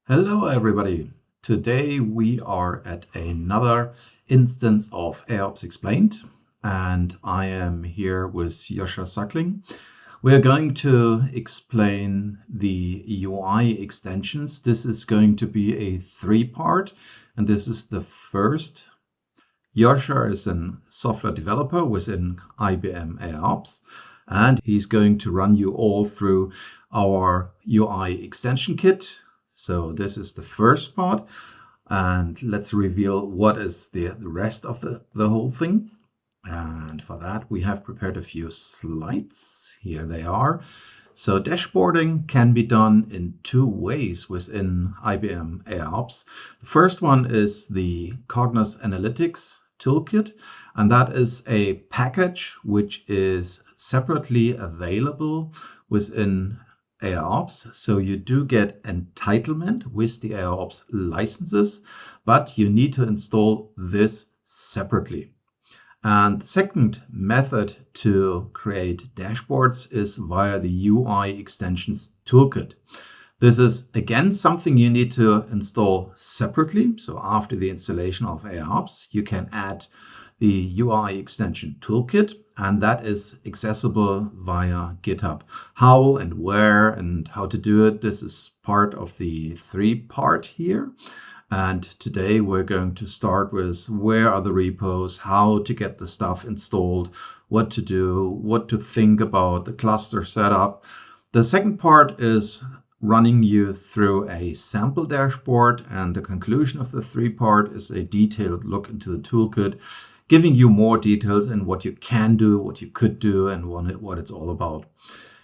Hello everybody. Today we are at another instance of AIOps Explained, and I am here with Joshua Suckling. We are going to explain the UI extensions. This is going to be a three-part, and this is the first. Joshua is a software developer within IBM AIOps, and he's going to run you all through our UI extension kit. So this is the first part, and let's reveal what is the rest of the whole thing. And for that, we have prepared a few slides. Here they are. So dashboarding can be done in two ways within IBM AIOps. The first one is the Cognos Analytics Toolkit, and that is a package which is separately available within AIOps. So you do get entitlement with the AIOps licenses, but you need to install this separately. And the second method to create dashboards is via the UI Extensions Toolkit. This is again something you need to install separately. So after the installation of AIOps, you can add the UI Extension Toolkit, and that is accessible via GitHub. How and where and how to do it, this is part of the three-part here. And today we're going to start with where are the repos, how to get the stuff installed, what to do, what to think about the cluster setup. The second part is running you through a sample dashboard, and the conclusion of the three-part is a detailed look into the toolkit, giving you more details in what you can do, what you could do, and what it's all about.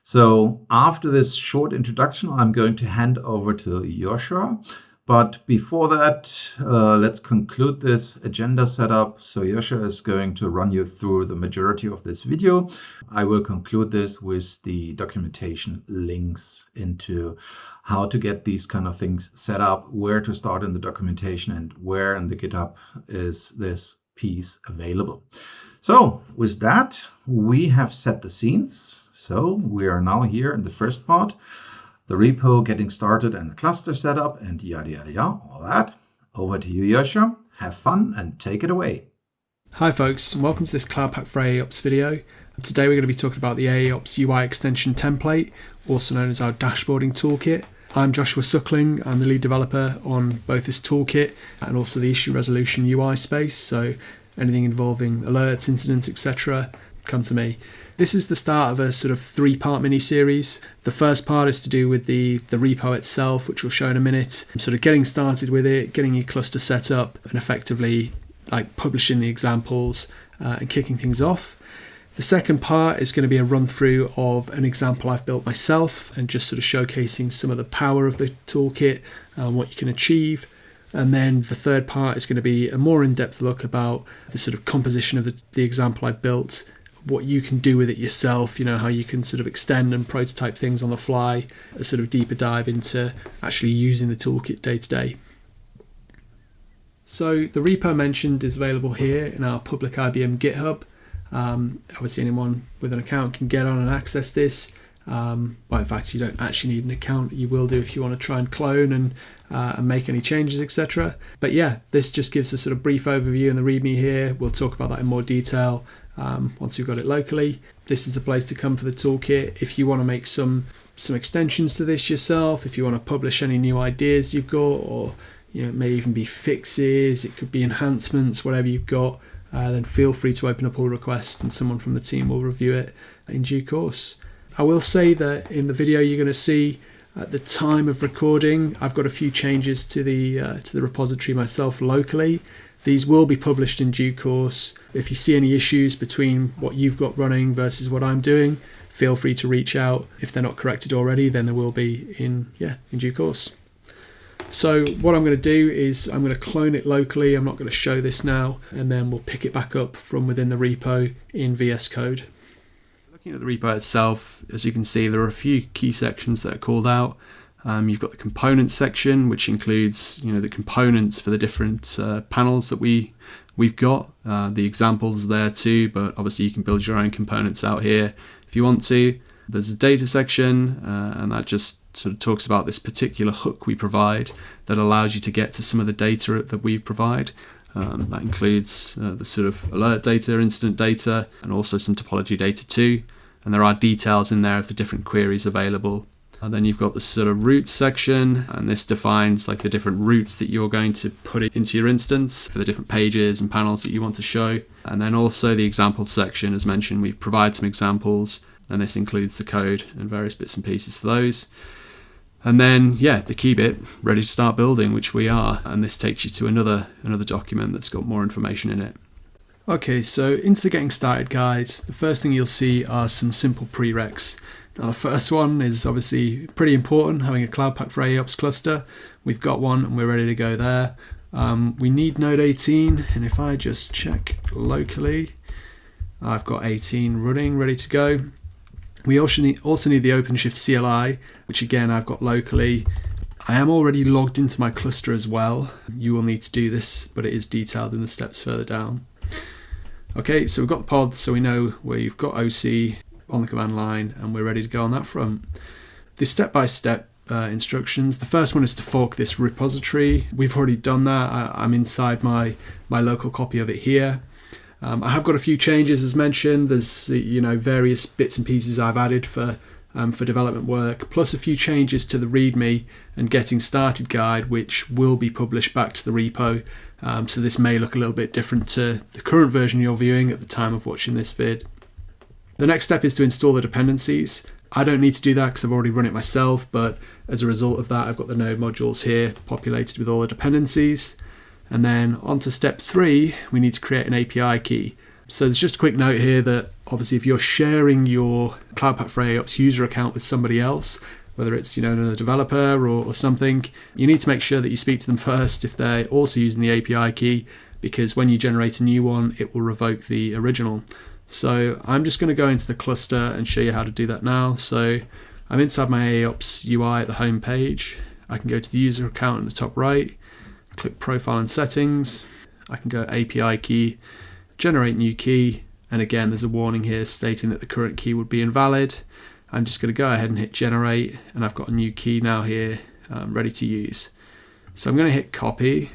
So after this short introduction, I'm going to hand over to Joshua. But before that, let's conclude this agenda setup. So Joshua is going to run you through the majority of this video. I will conclude this with the documentation links into how to get these kind of things set up, where to start in the documentation, and where in the GitHub is this piece available. So with that, we have set the scenes. So we are now here in the first part, the repo getting started and the cluster setup and yada, yada, yada, all that. Over to you, Joshua. Have fun and take it away. Hi folks, and welcome to this Cloud Pak for AIOps video. Today we're going to be talking about the AIOps UI extension template, also known as our dashboarding toolkit. I'm Joshua Suckling. I'm the lead developer on both this toolkit and also the issue resolution UI space. So anything involving alerts, incidents, etc., come to me. This is the start of a sort of three-part mini-series. The first part is to do with the repo itself, which we'll show in a minute. Sort of getting started with it, getting your cluster set up, and effectively like publishing the examples and kicking things off. The second part is going to be a run through of an example I've built myself and just sort of showcasing some of the power of the toolkit and what you can achieve. And then the third part is going to be a more in-depth look about the sort of composition of the example I built, what you can do with it yourself, how you can sort of extend and prototype things on the fly, a sort of deeper dive into actually using the toolkit day to day. So the repo mentioned is available here in our public IBM GitHub. Obviously anyone with an account can get on and access this. But in fact, you don't actually need an account. You will do if you want to try and clone and make any changes, etc. But yeah, this just gives a sort of brief overview in the README here. We'll talk about that in more detail once we've got it locally. This is the place to come for the toolkit. If you want to make some extensions to this yourself, if you want to publish any new ideas you've got, or it may even be fixes, it could be enhancements, whatever you've got, then feel free to open a pull request and someone from the team will review it in due course. I will say that in the video you're going to see at the time of recording, I've got a few changes to the repository myself locally. These will be published in due course. If you see any issues between what you've got running versus what I'm doing, feel free to reach out. If they're not corrected already, then there will be in due course. So what I'm going to do is I'm going to clone it locally. I'm not going to show this now, and then we'll pick it back up from within the repo in VS Code. Looking at the repo itself, as you can see, there are a few key sections that are called out. You've got the components section, which includes the components for the different panels that we've got. The examples there too, but obviously you can build your own components out here if you want to. There's a data section, and that just sort of talks about this particular hook we provide that allows you to get to some of the data that we provide. That includes the sort of alert data, incident data, and also some topology data too. And there are details in there of the different queries available. And then you've got the sort of routes section, and this defines like the different routes that you're going to put it into your instance for the different pages and panels that you want to show. And then also the examples section, as mentioned, we provide some examples, and this includes the code and various bits and pieces for those. And then, the key bit, ready to start building, which we are. And this takes you to another document that's got more information in it. Okay, so into the Getting Started guide, the first thing you'll see are some simple prereqs. Now, the first one is obviously pretty important, having a Cloud Pak for AIOps cluster. We've got one and we're ready to go there. We need node 18, and if I just check locally, I've got 18 running, ready to go. We also need the OpenShift CLI, which again I've got locally. I am already logged into my cluster as well. You will need to do this, but it is detailed in the steps further down. Okay, so we've got the pods, so we know we've got OC on the command line, and we're ready to go on that front. The step-by-step instructions. The first one is to fork this repository. We've already done that. I'm inside my local copy of it here. I have got a few changes, as mentioned. There's various bits and pieces I've added for development work, plus a few changes to the README and Getting Started guide, which will be published back to the repo. So this may look a little bit different to the current version you're viewing at the time of watching this vid. The next step is to install the dependencies. I don't need to do that because I've already run it myself, but as a result of that, I've got the node modules here populated with all the dependencies. And then on to step 3, we need to create an API key. So there's just a quick note here that obviously if you're sharing your Cloud Pak for AIOps user account with somebody else, whether it's another developer or something, you need to make sure that you speak to them first if they're also using the API key, because when you generate a new one, it will revoke the original. So I'm just going to go into the cluster and show you how to do that now. So I'm inside my AIOps UI at the home page. I can go to the user account in the top right, click Profile and Settings. I can go API key, generate new key, and again there's a warning here stating that the current key would be invalid. I'm just going to go ahead and hit Generate, and I've got a new key now here ready to use. So I'm going to hit Copy.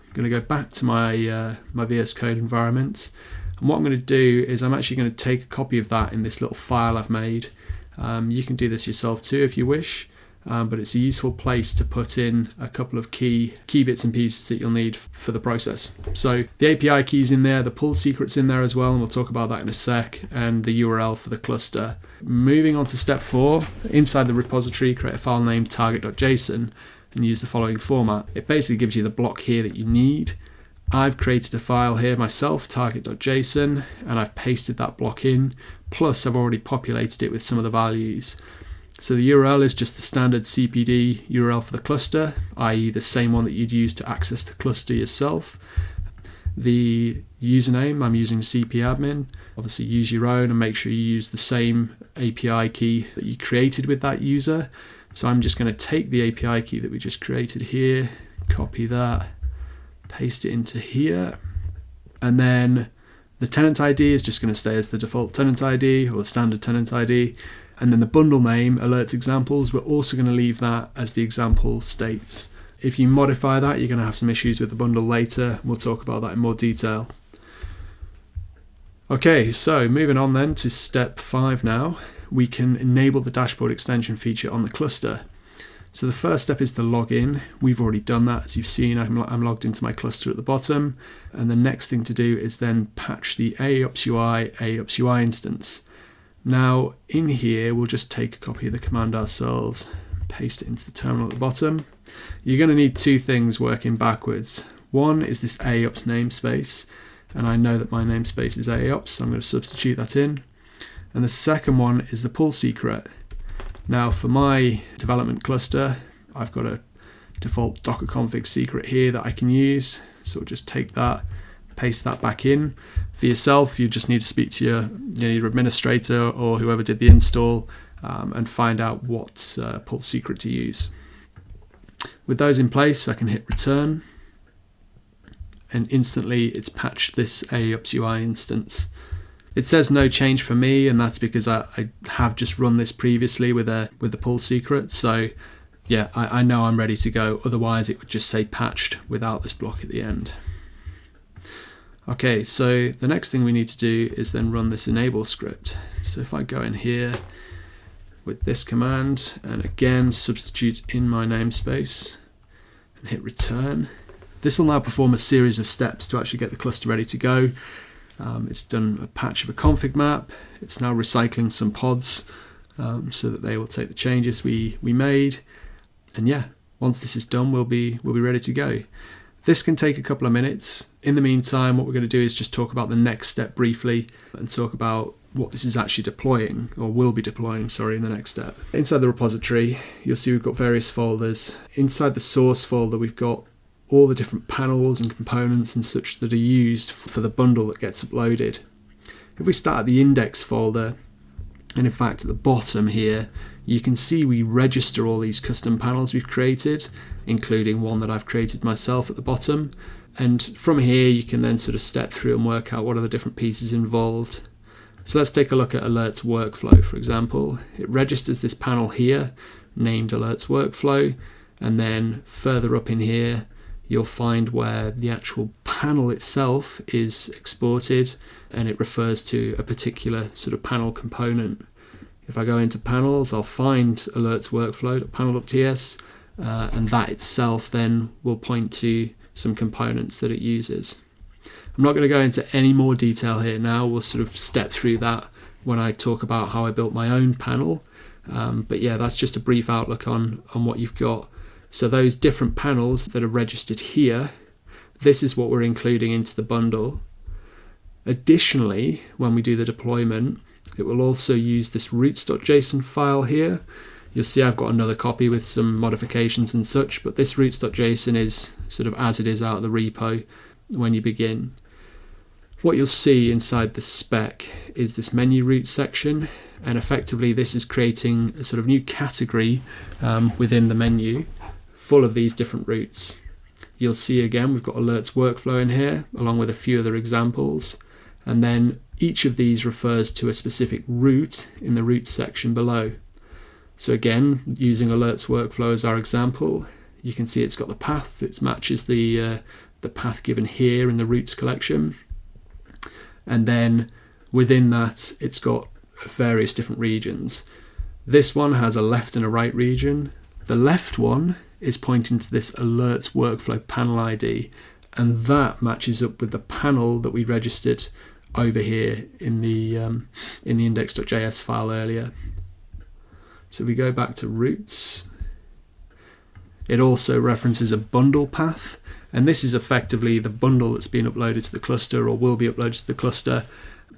I'm going to go back to my VS Code environment, and what I'm going to do is I'm actually going to take a copy of that in this little file I've made. You can do this yourself too if you wish. But it's a useful place to put in a couple of key bits and pieces that you'll need for the process. So the API key's in there, the pull secret's in there as well, and we'll talk about that in a sec, and the URL for the cluster. Moving on to step 4, inside the repository, create a file named target.json and use the following format. It basically gives you the block here that you need. I've created a file here myself, target.json, and I've pasted that block in, plus I've already populated it with some of the values. So the URL is just the standard CPD URL for the cluster, i.e. the same one that you'd use to access the cluster yourself. The username, I'm using cpadmin. Obviously use your own and make sure you use the same API key that you created with that user. So I'm just going to take the API key that we just created here, copy that, paste it into here, and then the tenant ID is just going to stay as the default tenant ID or the standard tenant ID. And then the bundle name, alerts examples, we're also going to leave that as the example states. If you modify that, you're going to have some issues with the bundle later. We'll talk about that in more detail. Okay, so moving on then to step 5 now. We can enable the dashboard extension feature on the cluster. So the first step is to log in. We've already done that. As you've seen, I'm logged into my cluster at the bottom. And the next thing to do is then patch the AIOps UI instance. Now in here, we'll just take a copy of the command ourselves, paste it into the terminal at the bottom. You're going to need 2 things working backwards. One is this AIOps namespace, and I know that my namespace is AIOps, so I'm going to substitute that in. And the second one is the pull secret. Now for my development cluster, I've got a default Docker config secret here that I can use. So we'll just take that, paste that back in. For yourself, you just need to speak to your administrator or whoever did the install and find out what pull secret to use. With those in place, I can hit return, and instantly it's patched this AIOps UI instance. It says no change for me, and that's because I have just run this previously with the pull secret. So yeah, I know I'm ready to go. Otherwise, it would just say patched without this block at the end. Okay, so the next thing we need to do is then run this enable script. So if I go in here with this command and again substitute in my namespace and hit return, this will now perform a series of steps to actually get the cluster ready to go. It's done a patch of a config map. It's now recycling some pods so that they will take the changes we made. And yeah, once this is done, we'll be ready to go. This can take a couple of minutes. In the meantime, what we're going to do is just talk about the next step briefly and talk about what this is actually deploying, or will be deploying, sorry, in the next step. Inside the repository, you'll see we've got various folders. Inside the source folder, we've got all the different panels and components and such that are used for the bundle that gets uploaded. If we start at the index folder, and in fact at the bottom here, you can see we register all these custom panels we've created, including one that I've created myself at the bottom. And from here, you can then sort of step through and work out what are the different pieces involved. So let's take a look at alerts workflow, for example. It registers this panel here, named alerts workflow, and then further up in here, you'll find where the actual panel itself is exported, and it refers to a particular sort of panel component. If I go into panels, I'll find alerts workflow.panel.ts, and that itself then will point to some components that it uses. I'm not going to go into any more detail here now. We'll sort of step through that when I talk about how I built my own panel. But yeah, that's just a brief outlook on what you've got. So those different panels that are registered here, this is what we're including into the bundle. Additionally, when we do the deployment, it will also use this routes.json file here. You'll see I've got another copy with some modifications and such, but this routes.json is sort of as it is out of the repo when you begin. What you'll see inside the spec is this menu routes section, and effectively this is creating a sort of new category within the menu full of these different routes. You'll see again we've got alerts workflow in here along with a few other examples, and then each of these refers to a specific route in the routes section below. So again, using alerts workflow as our example, you can see it's got the path that matches the path given here in the routes collection, and then within that it's got various different regions. This one has a left and a right region. The left one is pointing to this alerts workflow panel ID, and that matches up with the panel that we registered over here in the index.js file earlier. So if we go back to routes, it also references a bundle path, and this is effectively the bundle that's been uploaded to the cluster or will be uploaded to the cluster.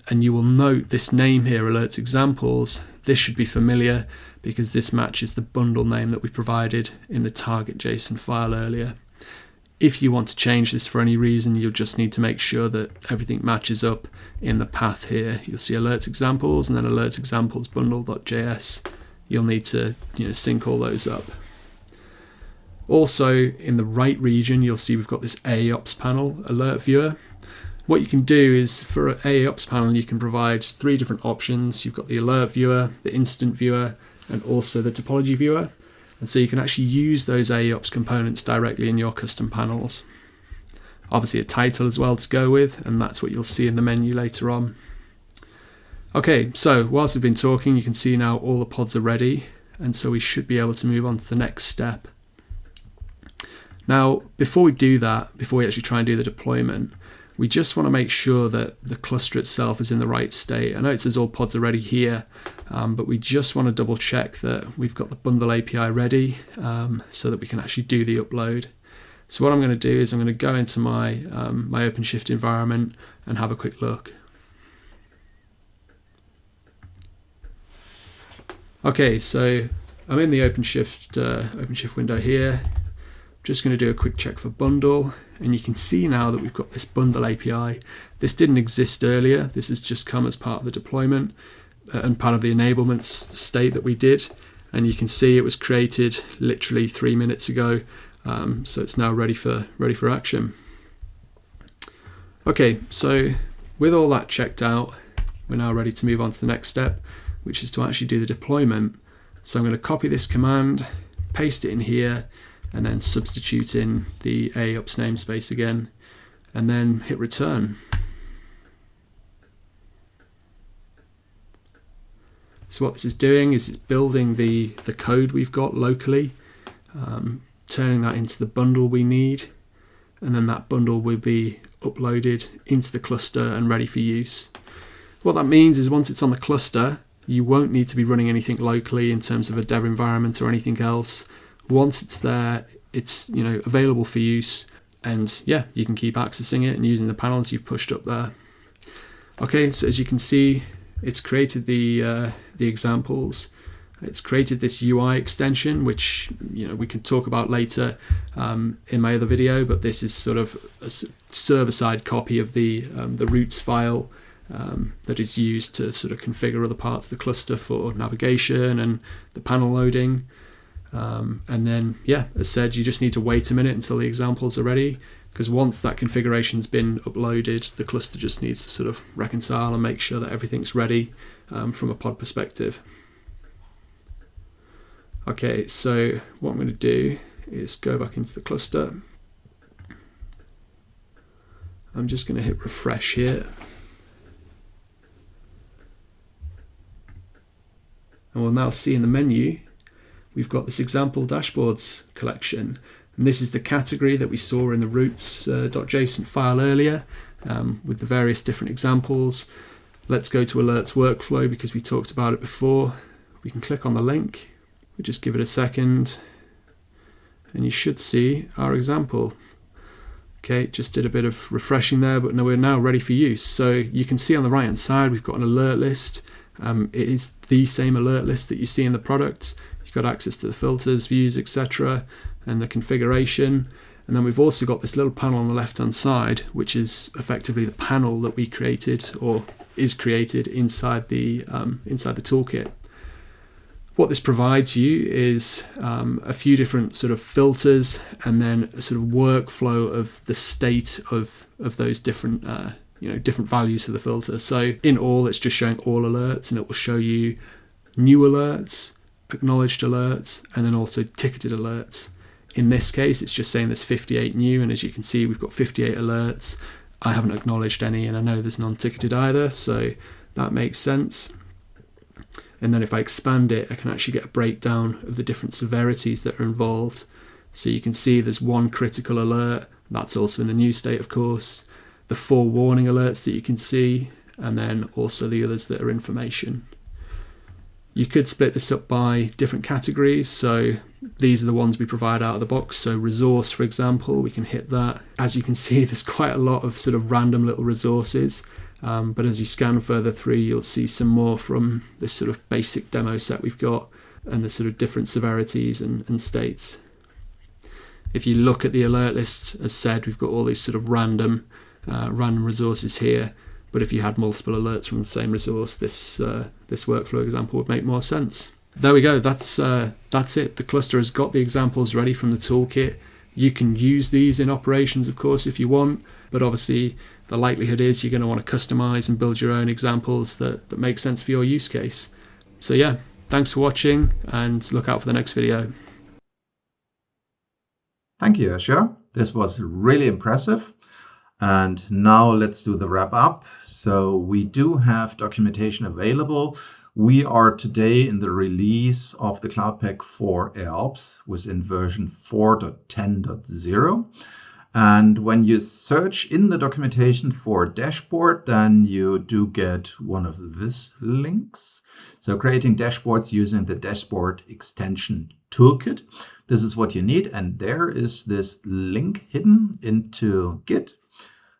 And you will note this name here, alerts examples. This should be familiar because this matches the bundle name that we provided in the target JSON file earlier. If you want to change this for any reason, you'll just need to make sure that everything matches up in the path here. You'll see alerts examples and then alerts examples bundle.js. You'll need to sync all those up. Also in the right region, you'll see we've got this AIOps panel, alert viewer. What you can do is for an AIOps panel, you can provide 3 different options. You've got the alert viewer, the instant viewer, and also the topology viewer. And so you can actually use those AIOps components directly in your custom panels. Obviously a title as well to go with, and that's what you'll see in the menu later on. Okay, so whilst we've been talking, you can see now all the pods are ready, and so we should be able to move on to the next step. Now, before we do that, before we actually try and do the deployment, we just want to make sure that the cluster itself is in the right state. I know it says all pods are ready here, but we just want to double check that we've got the bundle API ready so that we can actually do the upload. So what I'm going to do is I'm going to go into my OpenShift environment and have a quick look. Okay, so I'm in the OpenShift window here. Just going to do a quick check for bundle, and you can see now that we've got this bundle API. This didn't exist earlier. This has just come as part of the deployment and part of the enablement state that we did. And you can see it was created literally 3 minutes ago. So it's now ready for action. Okay, so with all that checked out, we're now ready to move on to the next step, which is to actually do the deployment. So I'm going to copy this command, paste it in here, and then substitute in the AIOps namespace again, and then hit return. So what this is doing is it's building the code we've got locally, turning that into the bundle we need, and then that bundle will be uploaded into the cluster and ready for use. What that means is once it's on the cluster, you won't need to be running anything locally in terms of a dev environment or anything else. Once it's there, it's available for use, and yeah, you can keep accessing it and using the panels you've pushed up there. Okay, so as you can see, it's created the examples. It's created this UI extension, which we can talk about later in my other video. But this is sort of a server-side copy of the roots file that is used to sort of configure other parts of the cluster for navigation and the panel loading. And then, yeah, as said, you just need to wait a minute until the examples are ready, because once that configuration's been uploaded, the cluster just needs to sort of reconcile and make sure that everything's ready from a pod perspective. Okay, so what I'm going to do is go back into the cluster. I'm just going to hit refresh here. And we'll now see in the menu, we've got this example dashboards collection. And this is the category that we saw in the routes.json file earlier with the various different examples. Let's go to alerts workflow because we talked about it before. We can click on the link. We just give it a second and you should see our example. Okay, just did a bit of refreshing there, but no, we're now ready for use. So you can see on the right hand side, we've got an alert list. It is the same alert list that you see in the product. You've got access to the filters, views, etc., and the configuration. And then we've also got this little panel on the left hand side, which is effectively the panel that we created or is created inside the toolkit. What this provides you is a few different sort of filters and then a sort of workflow of the state of those different different values for the filter. So in all, it's just showing all alerts, and it will show you new alerts, acknowledged alerts, and then also ticketed alerts. In this case, it's just saying there's 58 new, and as you can see, we've got 58 alerts. I haven't acknowledged any, and I know there's non-ticketed either, so that makes sense. And then if I expand it, I can actually get a breakdown of the different severities that are involved. So you can see there's one critical alert, that's also in the new state, of course, the 4 warning alerts that you can see, and then also the others that are information. You could split this up by different categories. So these are the ones we provide out of the box. So resource, for example, we can hit that. As you can see, there's quite a lot of sort of random little resources. But as you scan further through, you'll see some more from this sort of basic demo set we've got and the sort of different severities and states. If you look at the alert list, as said, we've got all these sort of random resources here. But if you had multiple alerts from the same resource, this workflow example would make more sense. There we go. That's it. The cluster has got the examples ready from the toolkit. You can use these in operations, of course, if you want. But obviously, the likelihood is you're going to want to customize and build your own examples that make sense for your use case. So yeah, thanks for watching and look out for the next video. Thank you, Joshua. This was really impressive. And now let's do the wrap up. So we do have documentation available. We are today in the release of the Cloud Pak for AIOps within version 4.10.0. And when you search in the documentation for dashboard, then you do get one of these links. So creating dashboards using the dashboard extension toolkit. This is what you need. And there is this link hidden into Git.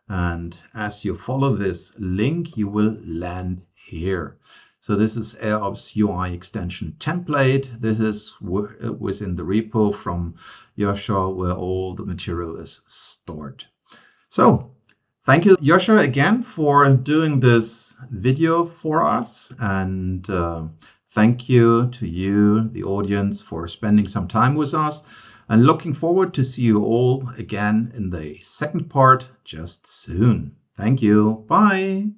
And as you follow this link, you will land here. So this is AIOps UI extension template. This is within the repo from Joshua where all the material is stored. So thank you, Joshua, again for doing this video for us. And thank you to you, the audience, for spending some time with us. And looking forward to see you all again in the second part just soon. Thank you. Bye.